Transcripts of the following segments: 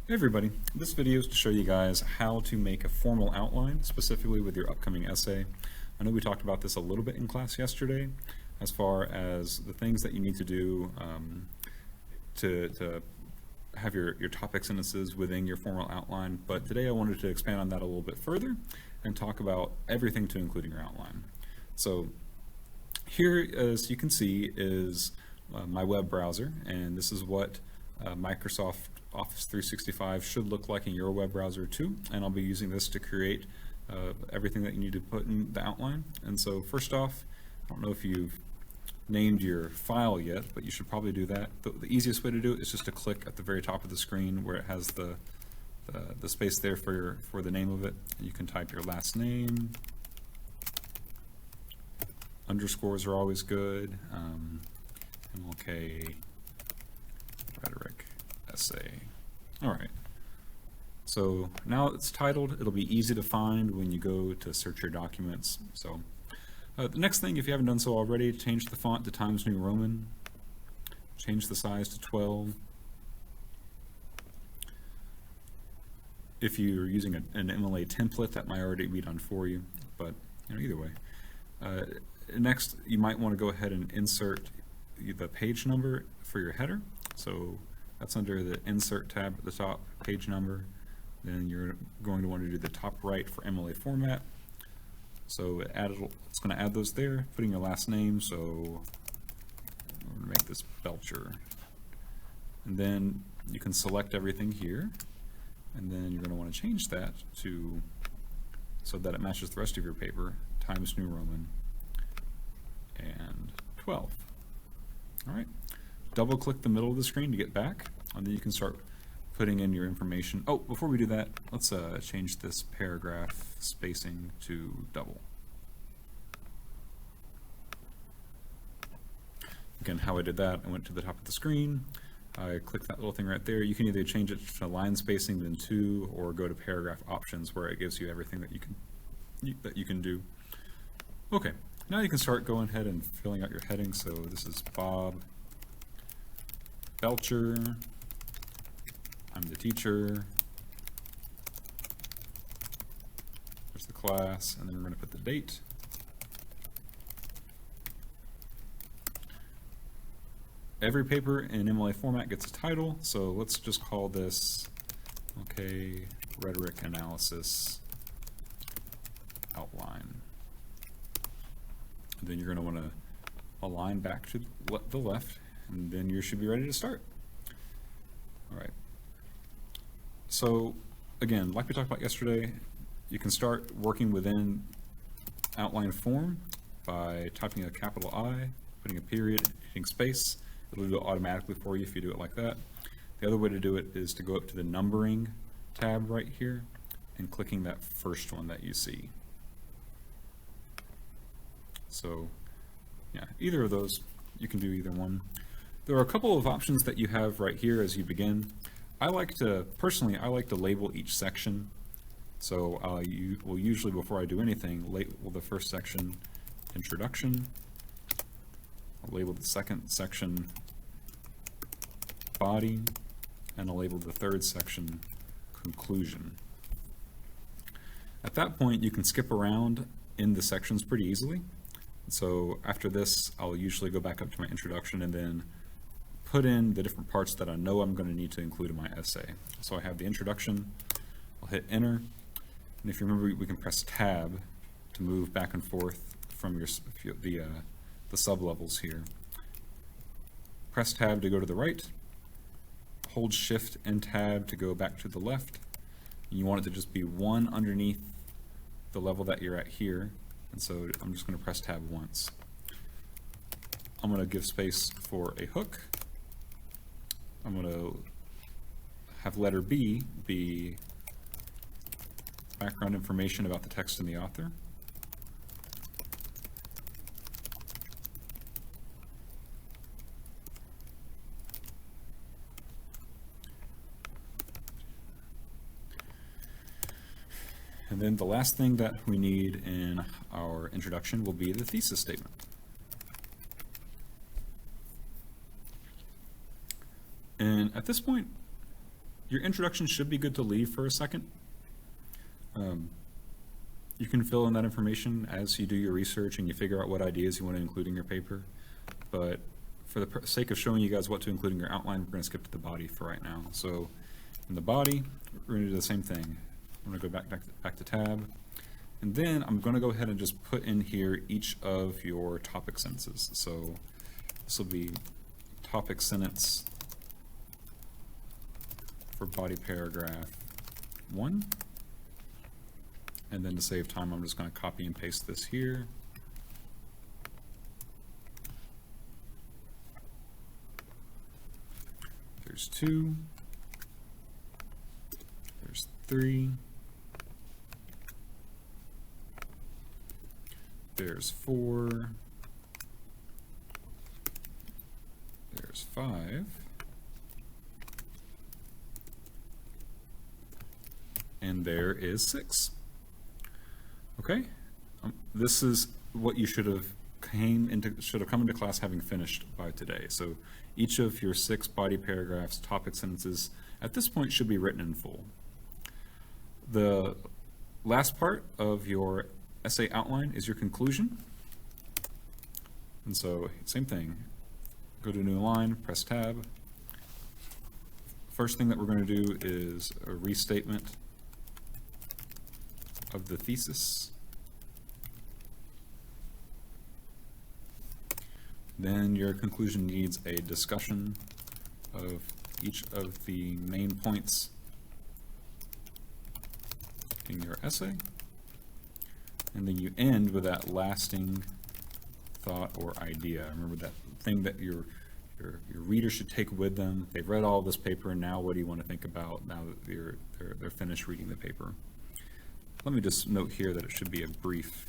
Hey everybody, this video is to show you guys how to make a formal outline, specifically with your upcoming essay. I know we talked about this a little bit in class yesterday, as far as the things that you need to do to have your topic sentences within your formal outline, but today I wanted to expand on that a little bit further and talk about everything to include in your outline. So here, as you can see, is my web browser, and this is what Microsoft Office 365 should look like in your web browser too, and I'll be using this to create everything that you need to put in the outline. And so first off, I don't know if you've named your file yet, but you should probably do that. The easiest way to do it is just to click at the very top of the screen where it has the space there for the name of it. You can type your last name. Underscores are always good. MLK Rhetoric Essay. All right. So now it's titled. It'll be easy to find when you go to search your documents. So the next thing, if you haven't done so already, change the font to Times New Roman. Change the size to 12. If you're using an MLA template, that might already be done for you, but either way. Next, you might want to go ahead and insert the page number for your header. So that's under the Insert tab at the top, page number. Then you're going to want to do the top right for MLA format. So it's going to add those there, putting your last name. So I'm going to make this Belcher. And then you can select everything here. And then you're going to want to change that to so that it matches the rest of your paper, Times New Roman and 12. All right. Double click the middle of the screen to get back, and then you can start putting in your information. Oh, before we do that, let's change this paragraph spacing to double. Again, how I did that, I went to the top of the screen, I clicked that little thing right there. You can either change it to line spacing then 2, or go to paragraph options where it gives you everything that you can do. Okay, now you can start going ahead and filling out your heading. So this is Bob Belcher, I'm the teacher, there's the class, and then we're going to put the date. Every paper in MLA format gets a title, so let's just call this, okay, Rhetoric Analysis Outline. And then you're going to want to align back to the left, and then you should be ready to start. All right. So again, like we talked about yesterday, you can start working within outline form by typing a capital I, putting a period, hitting space. It'll do it automatically for you if you do it like that. The other way to do it is to go up to the numbering tab right here and clicking that first one that you see. So yeah, either of those, you can do either one. There are a couple of options that you have right here as you begin. Personally, I like to label each section. So you will usually, before I do anything, label the first section Introduction. I'll label the second section Body, and I'll label the third section Conclusion. At that point, you can skip around in the sections pretty easily. So after this, I'll usually go back up to my introduction and then put in the different parts that I know I'm going to need to include in my essay. So I have the introduction, I'll hit enter, and if you remember, we can press tab to move back and forth from the sub-levels here. Press tab to go to the right, hold shift and tab to go back to the left. And you want it to just be one underneath the level that you're at here, and so I'm just going to press tab once. I'm going to give space for a hook. I'm going to have letter B be background information about the text and the author. And then the last thing that we need in our introduction will be the thesis statement. And at this point, your introduction should be good to leave for a second. You can fill in that information as you do your research and you figure out what ideas you want to include in your paper. But for the sake of showing you guys what to include in your outline, we're going to skip to the body for right now. So in the body, we're going to do the same thing. I'm going to go back to tab. And then I'm going to go ahead and just put in here each of your topic sentences. So this will be topic sentence for body paragraph 1. And then to save time, I'm just going to copy and paste this here. There's 2. There's 3. There's 4. There's 5. And there is 6. Okay, this is what you should have come into class having finished by today. So each of your 6 body paragraphs, topic sentences, at this point should be written in full. The last part of your essay outline is your conclusion. And so same thing, go to a new line, press tab. First thing that we're going to do is a restatement of the thesis. Then your conclusion needs a discussion of each of the main points in your essay. And then you end with that lasting thought or idea. Remember that thing that your reader should take with them. They've read all this paper, and now what do you want to think about now that they're finished reading the paper? Let me just note here that it should be a brief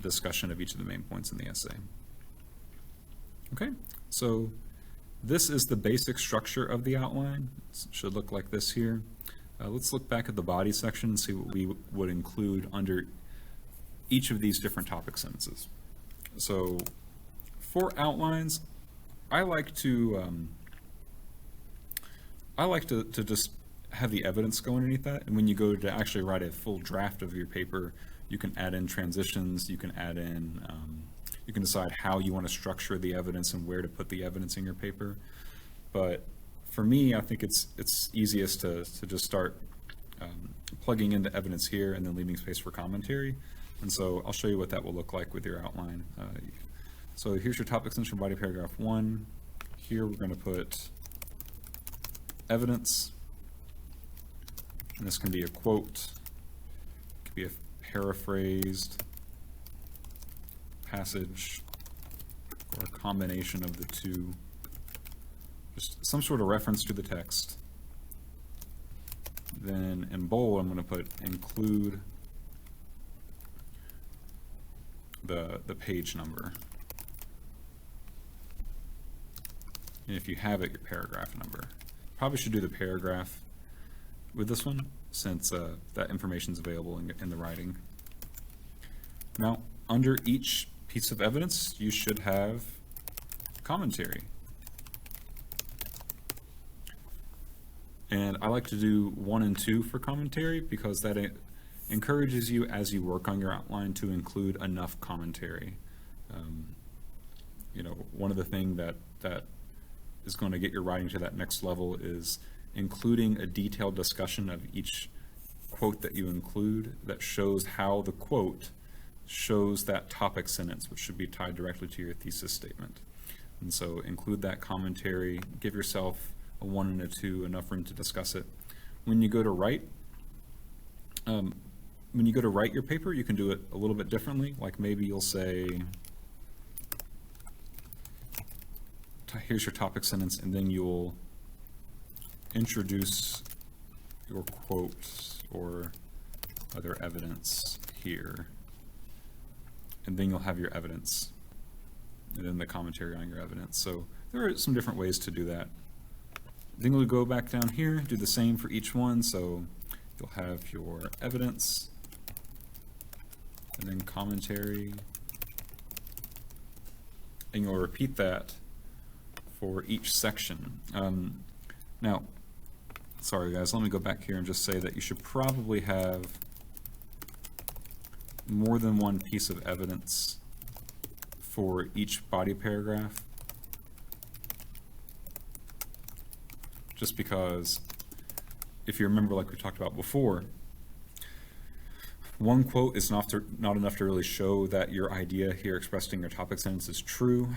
discussion of each of the main points in the essay. Okay, so this is the basic structure of the outline. It should look like this here. Let's look back at the body section and see what we would include under each of these different topic sentences. So for outlines, I like to just have the evidence go underneath that, and when you go to actually write a full draft of your paper, you can add in transitions, you can add in, you can decide how you want to structure the evidence and where to put the evidence in your paper. But for me, I think it's easiest to just start plugging into evidence here and then leaving space for commentary. And so I'll show you what that will look like with your outline. So here's your topic sentence for body paragraph 1. Here we're going to put evidence. And this can be a quote, it could be a paraphrased passage, or a combination of the two. Just some sort of reference to the text. Then in bold, I'm going to put include the page number. And if you have it, your paragraph number. Probably should do the paragraph with this one, since that information is available in the writing. Now, under each piece of evidence, you should have commentary. And I like to do 1 and 2 for commentary because that encourages you as you work on your outline to include enough commentary. You know, one of the things that is going to get your writing to that next level is including a detailed discussion of each quote that you include that shows how the quote shows that topic sentence, which should be tied directly to your thesis statement. And so include that commentary, give yourself a 1 and a 2, enough room to discuss it. When you go to write, your paper, you can do it a little bit differently. Like maybe you'll say, here's your topic sentence, and then you'll introduce your quotes or other evidence here. And then you'll have your evidence, and then the commentary on your evidence. So there are some different ways to do that. Then we'll go back down here, do the same for each one. So you'll have your evidence, and then commentary, and you'll repeat that for each section. Now, sorry guys, let me go back here and just say that you should probably have more than one piece of evidence for each body paragraph. Just because, if you remember, like we talked about before, one quote is not enough to really show that your idea here expressed in your topic sentence is true.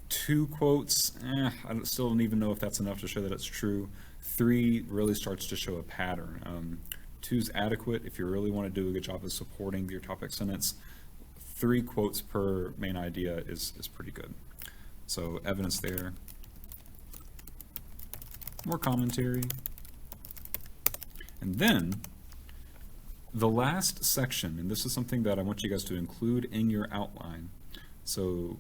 2 quotes, I still don't even know if that's enough to show that it's true. 3 really starts to show a pattern. 2 is adequate if you really want to do a good job of supporting your topic sentence. 3 quotes per main idea is pretty good. So evidence there. More commentary. And then the last section, and this is something that I want you guys to include in your outline so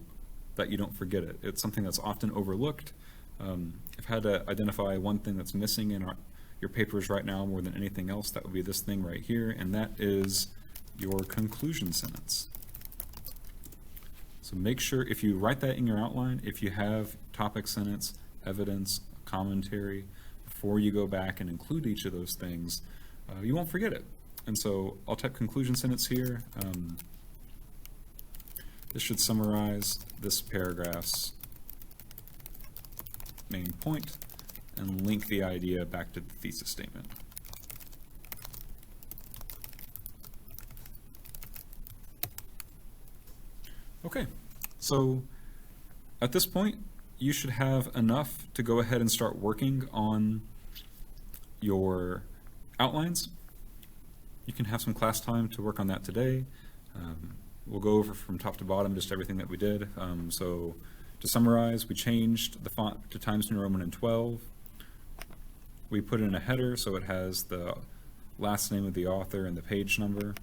that you don't forget it. It's something that's often overlooked. I've had to identify one thing that's missing in your papers right now more than anything else. That would be this thing right here, and that is your conclusion sentence. So make sure, if you write that in your outline, if you have topic sentence, evidence, commentary, before you go back and include each of those things, you won't forget it. And so I'll type conclusion sentence here. This should summarize this paragraph's main point and link the idea back to the thesis statement. Okay, so at this point, you should have enough to go ahead and start working on your outlines. You can have some class time to work on that today. We'll go over from top to bottom just everything that we did. So to summarize, we changed the font to Times New Roman and 12. We put in a header so it has the last name of the author and the page number.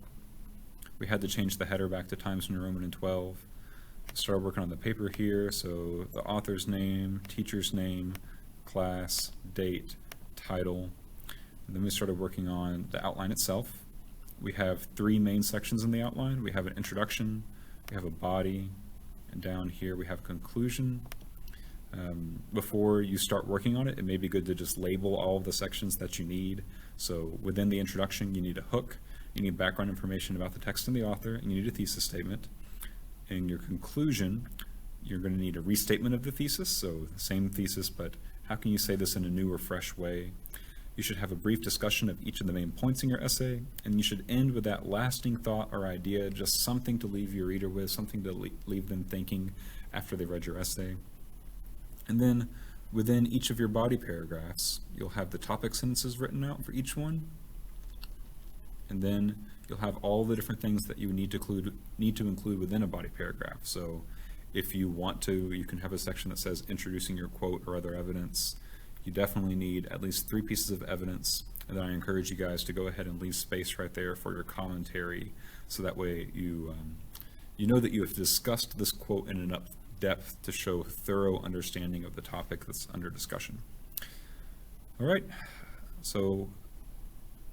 We had to change the header back to Times New Roman and 12. Started working on the paper here, so the author's name, teacher's name, class, date, title. And then we started working on the outline itself. We have 3 main sections in the outline. We have an introduction, we have a body, and down here we have conclusion. Before you start working on it, it may be good to just label all of the sections that you need. So within the introduction, you need a hook, you need background information about the text and the author, and you need a thesis statement. In your conclusion, you're going to need a restatement of the thesis, so the same thesis, but how can you say this in a new or fresh way? You should have a brief discussion of each of the main points in your essay, and you should end with that lasting thought or idea, just something to leave your reader with, something to leave them thinking after they read your essay. And then within each of your body paragraphs, you'll have the topic sentences written out for each one, and then you'll have all the different things that you need to include within a body paragraph. So if you want to, you can have a section that says introducing your quote or other evidence. You definitely need at least 3 pieces of evidence, and then I encourage you guys to go ahead and leave space right there for your commentary, so that way you know that you have discussed this quote in enough depth to show thorough understanding of the topic that's under discussion. All right, so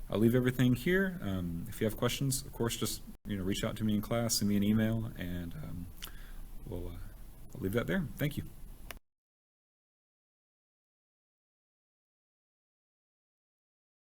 I'll leave everything here. If you have questions, of course, just reach out to me in class, send me an email, and I'll leave that there. Thank you.